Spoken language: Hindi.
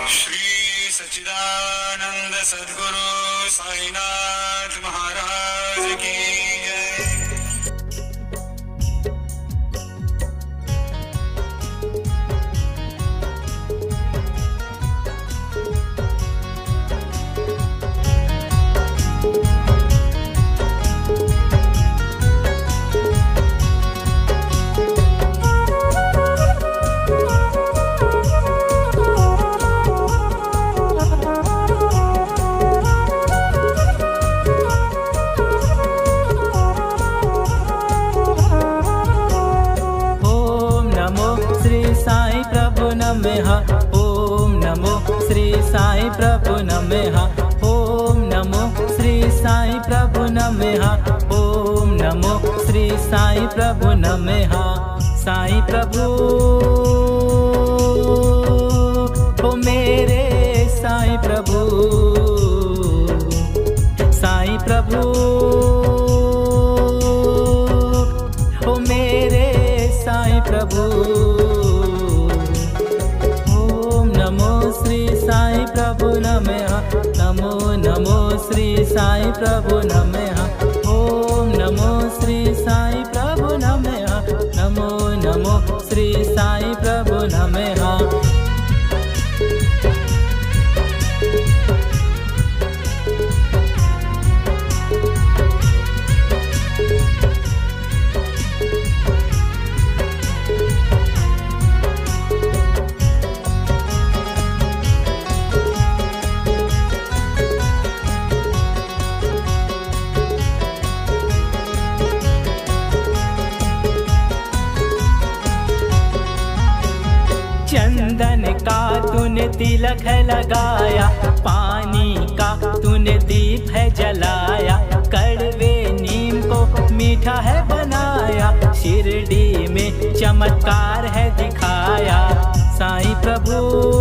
श्री सच्चिदानंद सद्गुरु साईनाथ महाराज की जय। ओम नमो श्री साई प्रभु नमः। ओम नमो श्री साई प्रभु नमः। ओम नमो श्री साई प्रभु नमः। साई प्रभु ओ मेरे साई प्रभु, साई प्रभु ओ मेरे साई प्रभु। साई प्रभु नमः। नमो नमो श्री साई प्रभु नमः। ओम नमो श्री साई प्रभु नमः। नमो नमो श्री साई प्रभु नमः। चंदन का तूने तिलक है लगाया, पानी का तूने दीप है जलाया, कड़वे नीम को मीठा है बनाया, शिरडी में चमत्कार है दिखाया। साईं प्रभु